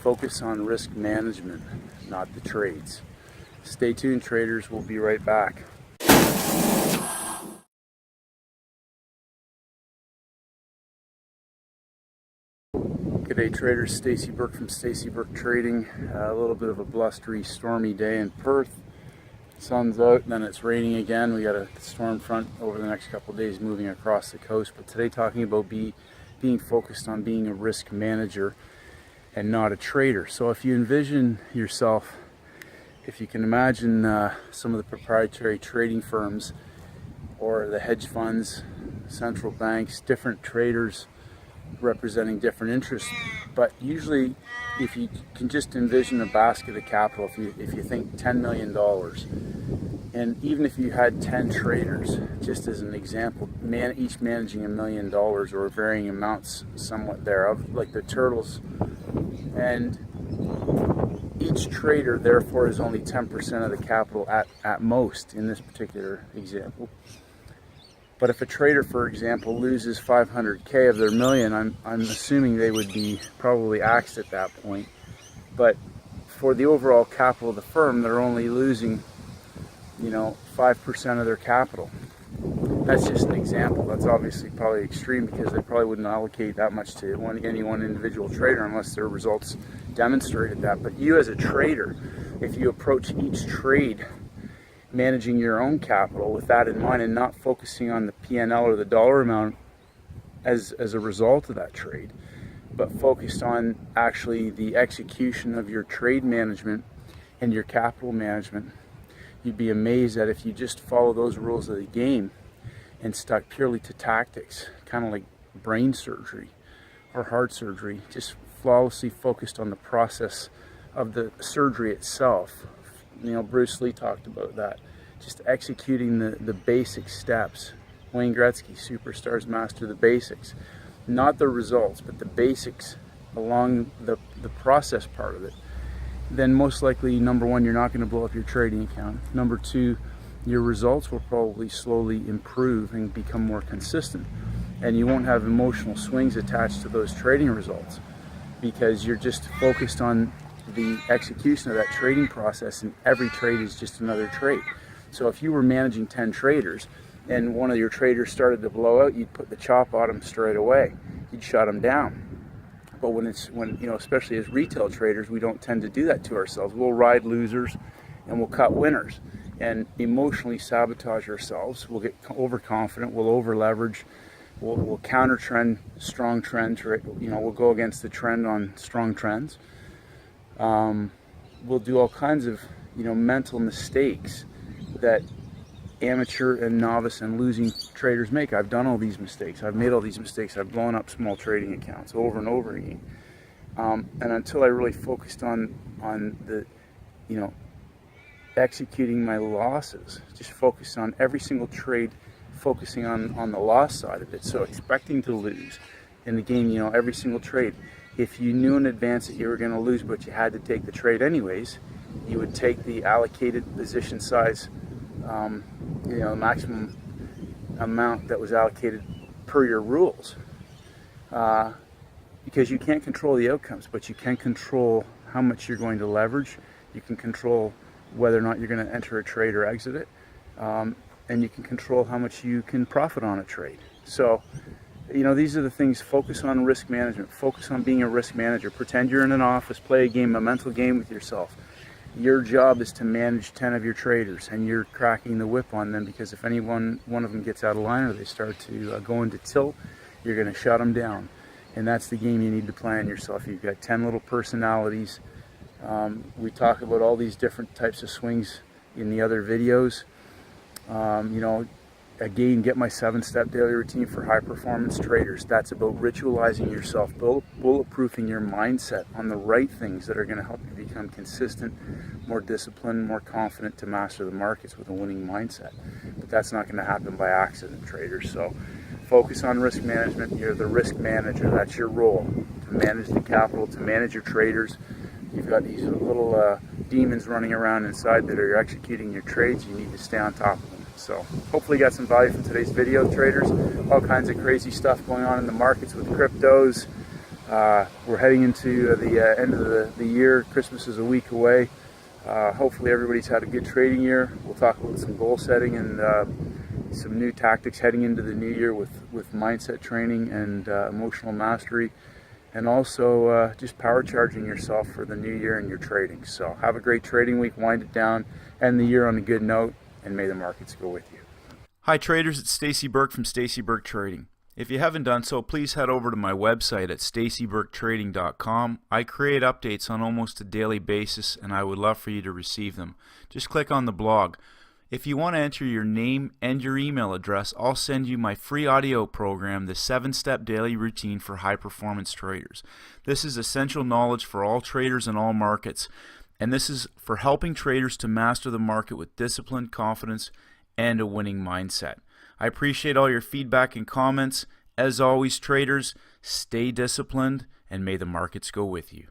Focus on risk management, not the trades. Stay tuned, traders. We'll be right back. G'day traders, Stacey Burke from Stacey Burke Trading. A little bit of a blustery, stormy day in Perth. Sun's out, and then it's raining again. We got a storm front over the next couple of days moving across the coast. But today, talking about being focused on being a risk manager and not a trader. So if you envision yourself, if you can imagine some of the proprietary trading firms or the hedge funds, central banks, different traders representing different interests, but usually if you can just envision a basket of capital, if you think $10 million, and even if you had 10 traders, just as an example, each managing $1 million or varying amounts somewhat thereof, like the turtles, and each trader therefore is only 10% of the capital at most in this particular example. But if a trader, for example, loses 500K of their million, I'm assuming they would be probably axed at that point. But for the overall capital of the firm, they're only losing, 5% of their capital. That's just an example. That's obviously probably extreme because they probably wouldn't allocate that much to any one individual trader unless their results demonstrated that. But you as a trader, if you approach each trade managing your own capital with that in mind and not focusing on the P&L or the dollar amount as a result of that trade, but focused on actually the execution of your trade management and your capital management, you'd be amazed that if you just follow those rules of the game and stuck purely to tactics, kind of like brain surgery or heart surgery, just flawlessly focused on the process of the surgery itself. Bruce Lee talked about that. Just executing the basic steps. Wayne Gretzky, superstars master the basics. Not the results, but the basics along the process part of it. Then most likely, number one, you're not going to blow up your trading account. Number two, your results will probably slowly improve and become more consistent. And you won't have emotional swings attached to those trading results because you're just focused on the execution of that trading process, and every trade is just another trade. So if you were managing 10 traders and one of your traders started to blow out, you'd put the chop on them straight away. You'd shut them down. But when especially as retail traders, we don't tend to do that to ourselves. We'll ride losers and we'll cut winners and emotionally sabotage ourselves. We'll get overconfident, we'll over leverage, we'll counter trend strong trends, we'll go against the trend on strong trends. We'll do all kinds of mental mistakes that amateur and novice and losing traders make. I've done all these mistakes. I've made all these mistakes. I've blown up small trading accounts over and over again. And until I really focused on the executing my losses, just focused on every single trade, focusing on the loss side of it. So expecting to lose in the game, every single trade. If you knew in advance that you were going to lose, but you had to take the trade anyways, you would take the allocated position size, maximum amount that was allocated per your rules. Because you can't control the outcomes, but you can control how much you're going to leverage. You can control whether or not you're going to enter a trade or exit it. And you can control how much you can profit on a trade. So, these are the things. Focus on risk management. Focus on being a risk manager. Pretend you're in an office. Play a mental game with yourself. Your job is to manage 10 of your traders, and you're cracking the whip on them because if one of them gets out of line or they start to go into tilt, you're going to shut them down. And that's the game you need to play on yourself. You've got 10 little personalities. We talk about all these different types of swings in the other videos. Again, get my 7-step daily routine for high performance traders. That's about ritualizing yourself, bulletproofing your mindset on the right things that are going to help you become consistent, more disciplined, more confident to master the markets with a winning mindset. But that's not going to happen by accident, traders. So focus on risk management. You're the risk manager. That's your role, to manage the capital, to manage your traders. You've got these little demons running around inside that are executing your trades. You need to stay on top of them. So hopefully you got some value from today's video, traders. All kinds of crazy stuff going on in the markets with cryptos, We're heading into the end of the year. Christmas is a week away. Hopefully everybody's had a good trading year. We'll talk about some goal setting and some new tactics heading into the new year with mindset training and emotional mastery, and also just power charging yourself for the new year in your trading. So have a great trading week, wind it down, end the year on a good note, and may the markets go with you. Hi traders, it's Stacey Burke from Stacey Burke Trading. If you haven't done so, please head over to my website at staceyburketrading.com. I create updates on almost a daily basis, and I would love for you to receive them. Just click on the blog. If you want to enter your name and your email address, I'll send you my free audio program, the 7-Step Daily Routine for High Performance Traders. This is essential knowledge for all traders in all markets, and this is for helping traders to master the market with discipline, confidence, and a winning mindset. I appreciate all your feedback and comments. As always, traders, stay disciplined, and may the markets go with you.